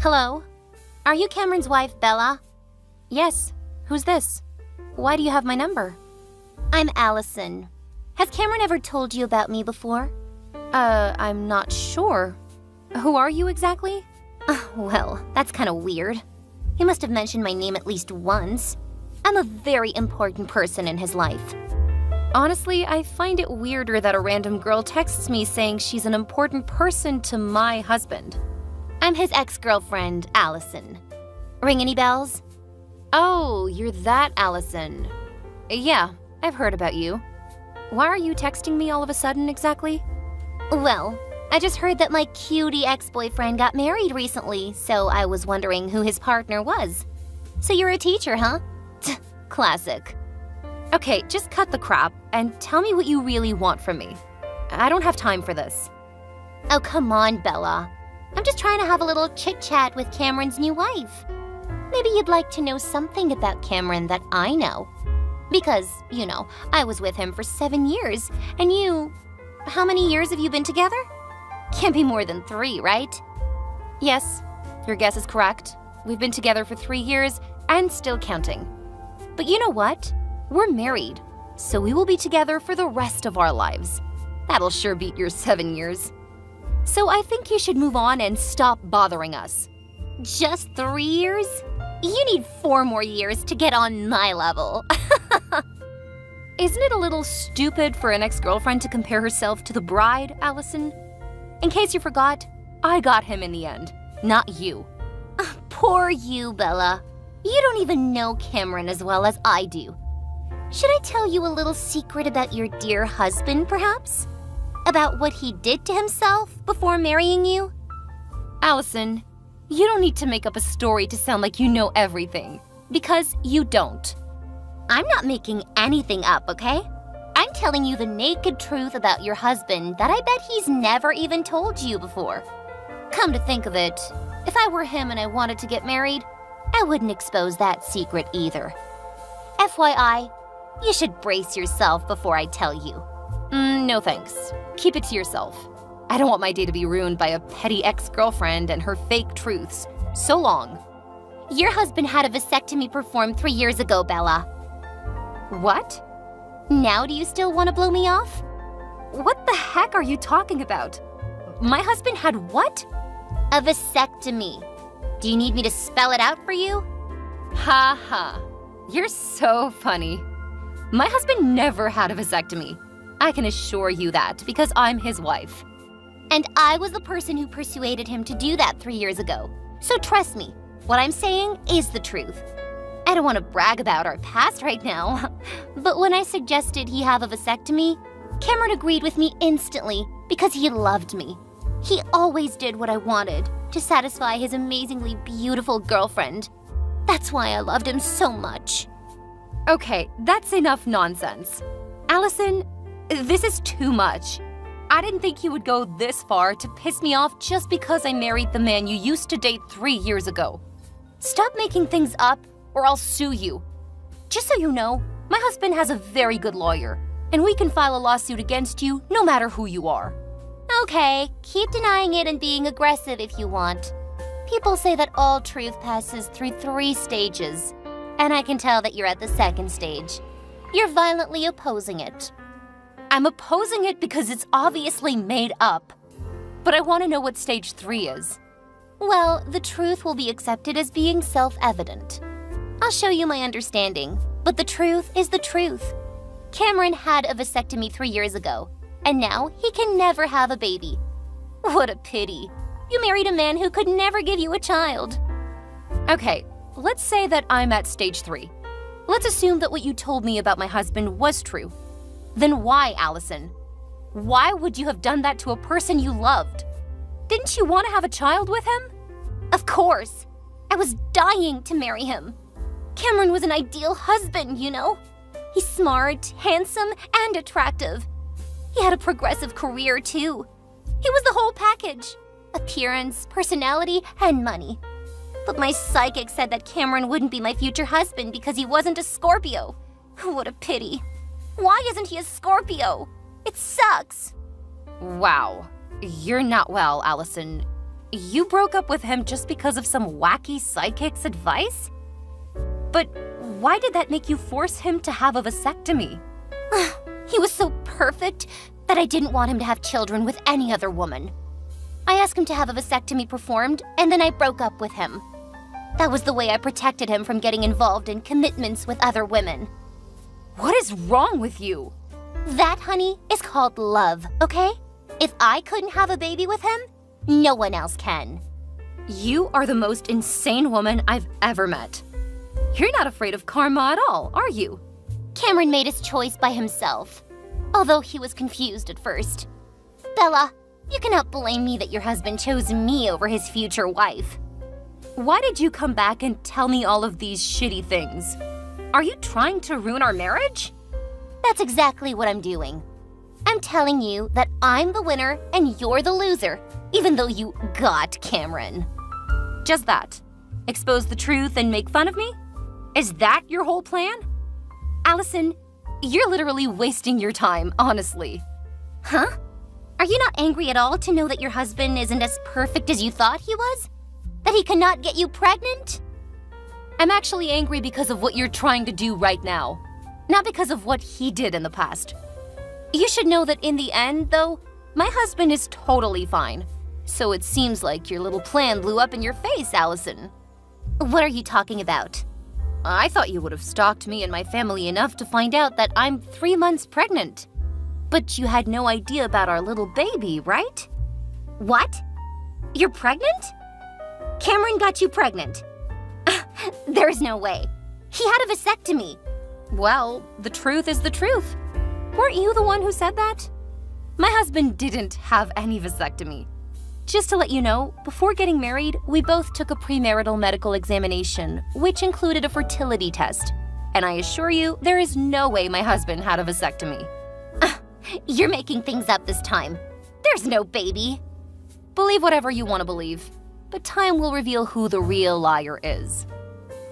Hello? Are you Cameron's wife, Bella? Yes. Who's this? Why do you have my number? I'm Allison. Has Cameron ever told you about me before? I'm not sure. Who are you exactly? Well, that's kind of weird. He must have mentioned my name at least once. I'm a very important person in his life. Honestly, I find it weirder that a random girl texts me saying she's an important person to my husband. I'm his ex-girlfriend, Allison. Ring any bells? Oh, you're that Allison. Yeah, I've heard about you. Why are you texting me all of a sudden exactly? Well, I just heard that my cutie ex-boyfriend got married recently, so I was wondering who his partner was. So you're a teacher, huh? Classic. Okay, just cut the crap and tell me what you really want from me. I don't have time for this. Oh, come on, Bella. I'm just trying to have a little chit-chat with Cameron's new wife. Maybe you'd like to know something about Cameron that I know. Because, I was with him for 7 years, and you... How many years have you been together? Can't be more than 3, right? Yes, your guess is correct. We've been together for 3 years and still counting. But you know what? We're married, so we will be together for the rest of our lives. That'll sure beat your 7 years. So I think you should move on and stop bothering us. Just 3 years? You need 4 more years to get on my level. Isn't it a little stupid for an ex-girlfriend to compare herself to the bride, Allison? In case you forgot, I got him in the end, not you. Poor you, Bella. You don't even know Cameron as well as I do. Should I tell you a little secret about your dear husband, perhaps? About what he did to himself before marrying you? Allison, you don't need to make up a story to sound like you know everything, because you don't. I'm not making anything up, okay? I'm telling you the naked truth about your husband that I bet he's never even told you before. Come to think of it, if I were him and I wanted to get married, I wouldn't expose that secret either. FYI, you should brace yourself before I tell you. No thanks. Keep it to yourself. I don't want my day to be ruined by a petty ex-girlfriend and her fake truths. So long. Your husband had a vasectomy performed 3 years ago, Bella. What? Now do you still want to blow me off? What the heck are you talking about? My husband had what? A vasectomy. Do you need me to spell it out for you? Ha ha. You're so funny. My husband never had a vasectomy. I can assure you that because I'm his wife. And I was the person who persuaded him to do that 3 years ago. So trust me, what I'm saying is the truth. I don't want to brag about our past right now, but when I suggested he have a vasectomy, Cameron agreed with me instantly because he loved me. He always did what I wanted to satisfy his amazingly beautiful girlfriend. That's why I loved him so much. Okay, that's enough nonsense. Allison, this is too much. I didn't think you would go this far to piss me off just because I married the man you used to date 3 years ago. Stop making things up or I'll sue you. Just so you know, my husband has a very good lawyer, and we can file a lawsuit against you no matter who you are. Okay, keep denying it and being aggressive if you want. People say that all truth passes through 3 stages, and I can tell that you're at the 2nd stage. You're violently opposing it. I'm opposing it because it's obviously made up. But I want to know what stage 3 is. Well, the truth will be accepted as being self-evident. I'll show you my understanding, but the truth is the truth. Cameron had a vasectomy 3 years ago, and now he can never have a baby. What a pity. You married a man who could never give you a child. Okay, let's say that I'm at stage 3. Let's assume that what you told me about my husband was true. Then why, Allison? Why would you have done that to a person you loved? Didn't you want to have a child with him? Of course. I was dying to marry him. Cameron was an ideal husband, you know? He's smart, handsome, and attractive. He had a progressive career, too. He was the whole package. Appearance, personality, and money. But my psychic said that Cameron wouldn't be my future husband because he wasn't a Scorpio. What a pity. Why isn't he a Scorpio? It sucks. Wow. You're not well, Allison. You broke up with him just because of some wacky psychic's advice? But why did that make you force him to have a vasectomy? He was so perfect that I didn't want him to have children with any other woman. I asked him to have a vasectomy performed, and then I broke up with him. That was the way I protected him from getting involved in commitments with other women. What is wrong with you? That, honey, is called love, okay? If I couldn't have a baby with him, no one else can. You are the most insane woman I've ever met. You're not afraid of karma at all, are you? Cameron made his choice by himself, although he was confused at first. Bella, you cannot blame me that your husband chose me over his future wife. Why did you come back and tell me all of these shitty things? Are you trying to ruin our marriage? That's exactly what I'm doing. I'm telling you that I'm the winner and you're the loser, even though you got Cameron. Just that? Expose the truth and make fun of me? Is that your whole plan? Allison, you're literally wasting your time, honestly. Huh? Are you not angry at all to know that your husband isn't as perfect as you thought he was? That he cannot get you pregnant? I'm actually angry because of what you're trying to do right now, not because of what he did in the past. You should know that in the end, though, my husband is totally fine. So it seems like your little plan blew up in your face, Allison. What are you talking about? I thought you would have stalked me and my family enough to find out that I'm 3 months pregnant. But you had no idea about our little baby, right? What? You're pregnant? Cameron got you pregnant. There's no way. He had a vasectomy. Well, the truth is the truth. Weren't you the one who said that? My husband didn't have any vasectomy. Just to let you know, before getting married, we both took a premarital medical examination, which included a fertility test. And I assure you, there is no way my husband had a vasectomy. You're making things up this time. There's no baby. Believe whatever you want to believe, but time will reveal who the real liar is.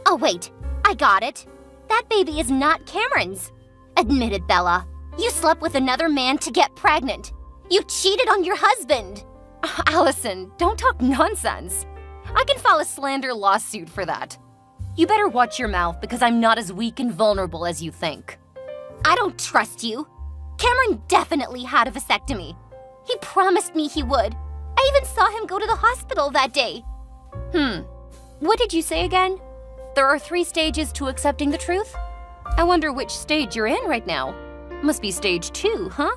Oh wait, I got it. That baby is not Cameron's. Admit it, Bella. You slept with another man to get pregnant. You cheated on your husband. Allison, don't talk nonsense. I can file a slander lawsuit for that. You better watch your mouth because I'm not as weak and vulnerable as you think. I don't trust you. Cameron definitely had a vasectomy. He promised me he would. I even saw him go to the hospital that day. What did you say again? There are 3 stages to accepting the truth? I wonder which stage you're in right now. Must be stage 2, huh?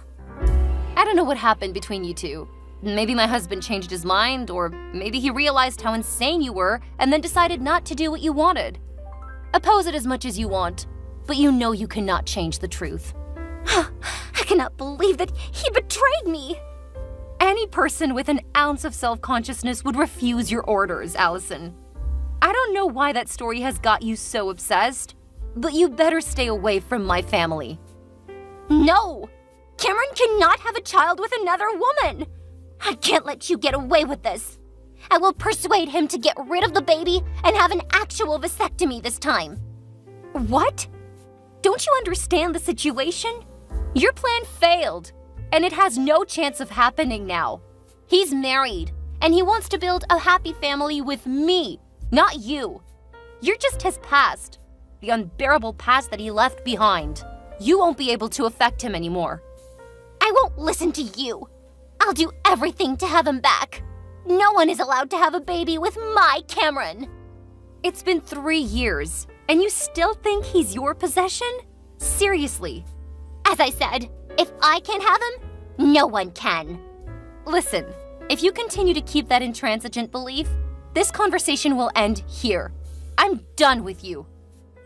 I don't know what happened between you two. Maybe my husband changed his mind, or maybe he realized how insane you were and then decided not to do what you wanted. Oppose it as much as you want, but you know you cannot change the truth. I cannot believe that he betrayed me. Any person with an ounce of self-consciousness would refuse your orders, Allison. I don't know why that story has got you so obsessed, but you better stay away from my family. No! Cameron cannot have a child with another woman! I can't let you get away with this. I will persuade him to get rid of the baby and have an actual vasectomy this time. What? Don't you understand the situation? Your plan failed, and it has no chance of happening now. He's married, and he wants to build a happy family with me, not you. You're just his past, the unbearable past that he left behind. You won't be able to affect him anymore. I won't listen to you. I'll do everything to have him back. No one is allowed to have a baby with my Cameron. It's been 3 years, and you still think he's your possession? Seriously. As I said, if I can't have him, no one can. Listen, if you continue to keep that intransigent belief, this conversation will end here. I'm done with you.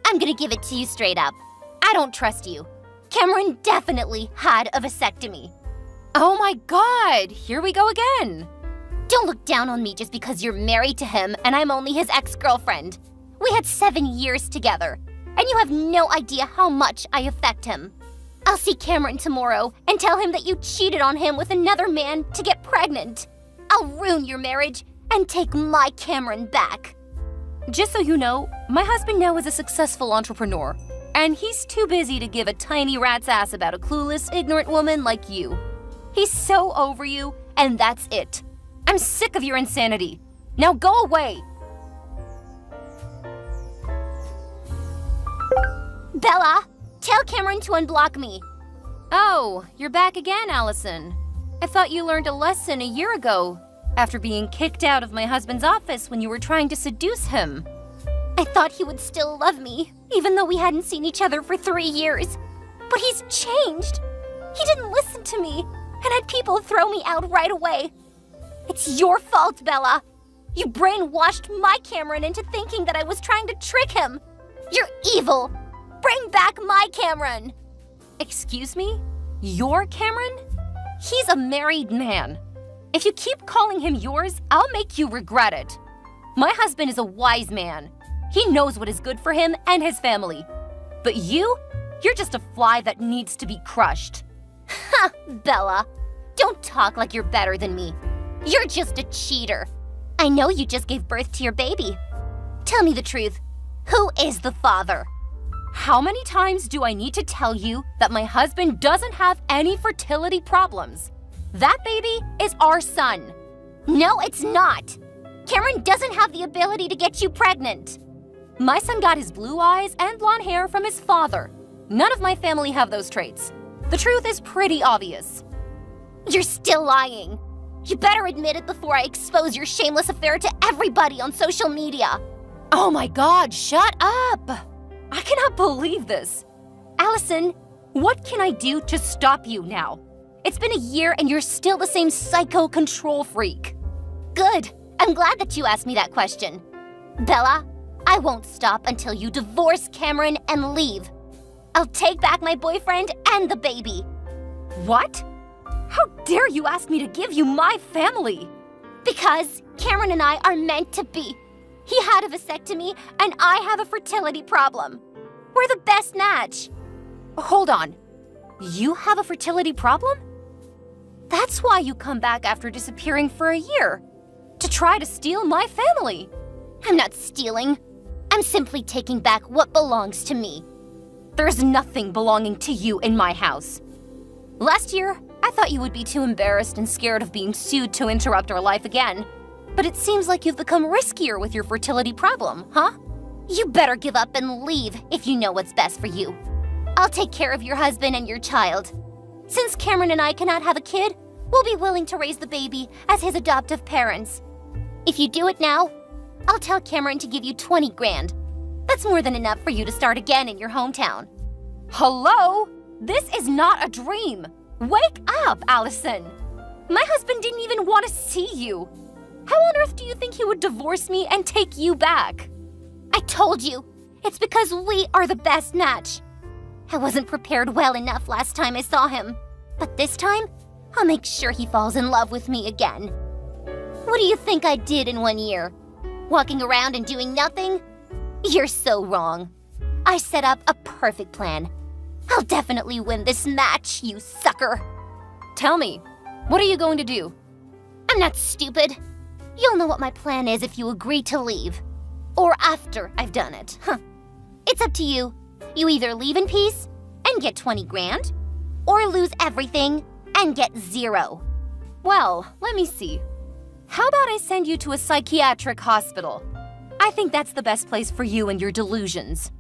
I'm gonna give it to you straight up. I don't trust you. Cameron definitely had a vasectomy. Oh my God, here we go again. Don't look down on me just because you're married to him and I'm only his ex-girlfriend. We had 7 years together, and you have no idea how much I affect him. I'll see Cameron tomorrow and tell him that you cheated on him with another man to get pregnant. I'll ruin your marriage and take my Cameron back. Just so you know, my husband now is a successful entrepreneur, and he's too busy to give a tiny rat's ass about a clueless, ignorant woman like you. He's so over you, and that's it. I'm I'm sick of your insanity. Now go away. Bella, tell Cameron to unblock me. Oh, you're back again, Allison. I thought you learned a lesson a year ago after being kicked out of my husband's office when you were trying to seduce him. I thought he would still love me, even though we hadn't seen each other for 3 years. But he's changed. He didn't listen to me and had people throw me out right away. It's your fault, Bella. You brainwashed my Cameron into thinking that I was trying to trick him. You're evil. Bring back my Cameron. Excuse me? Your Cameron? He's a married man. If you keep calling him yours, I'll make you regret it. My husband is a wise man. He knows what is good for him and his family. But you're just a fly that needs to be crushed. Ha, Bella. Don't talk like you're better than me. You're just a cheater. I know you just gave birth to your baby. Tell me the truth. Who is the father? How many times do I need to tell you that my husband doesn't have any fertility problems? That baby is our son. No, it's not. Cameron doesn't have the ability to get you pregnant. My son got his blue eyes and blonde hair from his father. None of my family have those traits. The truth is pretty obvious. You're still lying. You better admit it before I expose your shameless affair to everybody on social media. Oh my God, shut up! I cannot believe this. Allison, what can I do to stop you now? It's been a year and you're still the same psycho control freak. Good. I'm glad that you asked me that question. Bella, I won't stop until you divorce Cameron and leave. I'll take back my boyfriend and the baby. What? How dare you ask me to give you my family? Because Cameron and I are meant to be. He had a vasectomy and I have a fertility problem. We're the best match. Hold on. You have a fertility problem? That's why you come back after disappearing for a year. To try to steal my family. I'm not stealing. I'm simply taking back what belongs to me. There's nothing belonging to you in my house. Last year, I thought you would be too embarrassed and scared of being sued to interrupt our life again. But it seems like you've become riskier with your fertility problem, huh? You better give up and leave if you know what's best for you. I'll take care of your husband and your child. Since Cameron and I cannot have a kid, we'll be willing to raise the baby as his adoptive parents. If you do it now, I'll tell Cameron to give you 20 grand. That's more than enough for you to start again in your hometown. Hello? This is not a dream. Wake up, Allison. My husband didn't even want to see you. How on earth do you think he would divorce me and take you back? I told you, it's because we are the best match. I wasn't prepared well enough last time I saw him. But this time, I'll make sure he falls in love with me again. What do you think I did in 1 year? Walking around and doing nothing? You're so wrong. I set up a perfect plan. I'll definitely win this match, you sucker. Tell me, what are you going to do? I'm not stupid. You'll know what my plan is if you agree to leave. Or after I've done it. It's up to you. You either leave in peace and get 20 grand, or lose everything and get 0. Well, let me see. How about I send you to a psychiatric hospital? I think that's the best place for you and your delusions.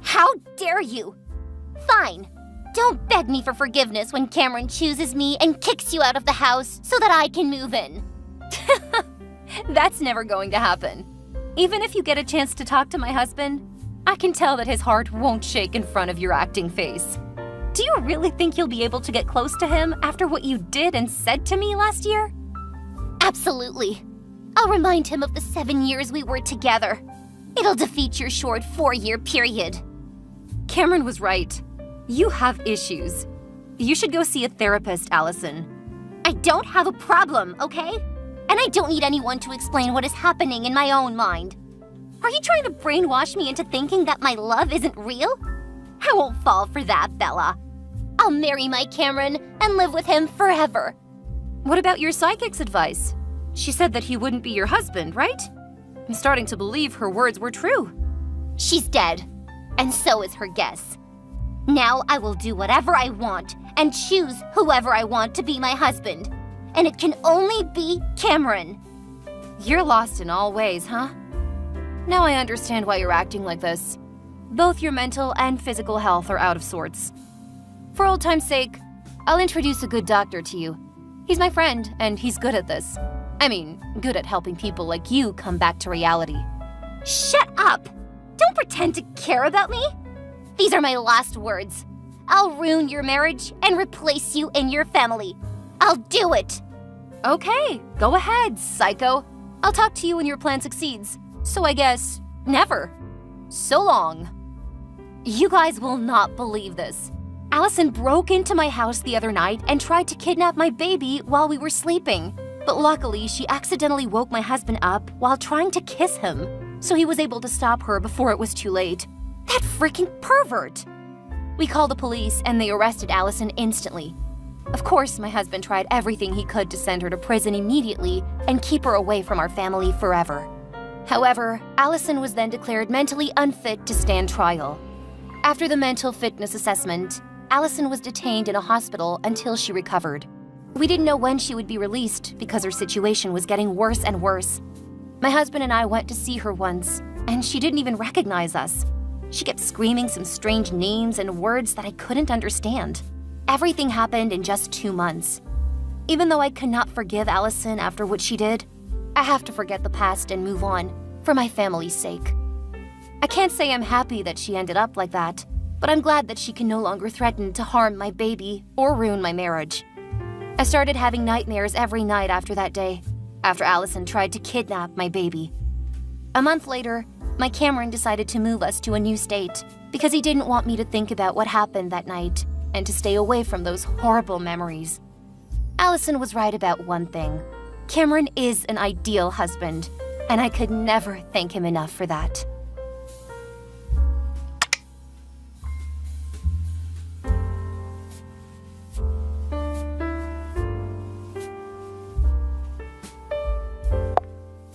How dare you? Fine. Don't beg me for forgiveness when Cameron chooses me and kicks you out of the house so that I can move in. That's never going to happen. Even if you get a chance to talk to my husband, I can tell that his heart won't shake in front of your acting face. Do you really think you'll be able to get close to him after what you did and said to me last year? Absolutely. I'll remind him of the 7 years we were together. It'll defeat your short 4-year period. Cameron was right. You have issues. You should go see a therapist, Allison. I don't have a problem, okay? And I don't need anyone to explain what is happening in my own mind. Are you trying to brainwash me into thinking that my love isn't real? I won't fall for that, Bella. I'll marry my Cameron and live with him forever. What about your psychic's advice? She said that he wouldn't be your husband, right? I'm starting to believe her words were true. She's dead, and so is her guess. Now I will do whatever I want and choose whoever I want to be my husband. and it can only be Cameron. You're lost in all ways, huh? Now I understand why you're acting like this. Both your mental and physical health are out of sorts. For old time's sake, I'll introduce a good doctor to you. He's my friend, and he's good at this. I mean, good at helping people like you come back to reality. Shut up! Don't pretend to care about me. These are my last words. I'll ruin your marriage and replace you in your family. I'll do it. Okay, go ahead, psycho. I'll talk to you when your plan succeeds. So I guess, never. So long. You guys will not believe this. Allison broke into my house the other night and tried to kidnap my baby while we were sleeping. But luckily, she accidentally woke my husband up while trying to kiss him, so he was able to stop her before it was too late. That freaking pervert! We called the police and they arrested Allison instantly. Of course, my husband tried everything he could to send her to prison immediately and keep her away from our family forever. However, Allison was then declared mentally unfit to stand trial. After the mental fitness assessment, Allison was detained in a hospital until she recovered. We didn't know when she would be released because her situation was getting worse and worse. My husband and I went to see her once, and she didn't even recognize us. She kept screaming some strange names and words that I couldn't understand. Everything happened in just 2 months. Even though I cannot forgive Allison after what she did, I have to forget the past and move on, for my family's sake. I can't say I'm happy that she ended up like that, but I'm glad that she can no longer threaten to harm my baby or ruin my marriage. I started having nightmares every night after that day, after Allison tried to kidnap my baby. A month later, my Cameron decided to move us to a new state because he didn't want me to think about what happened that night and to stay away from those horrible memories. Allison was right about one thing. Cameron is an ideal husband, and I could never thank him enough for that.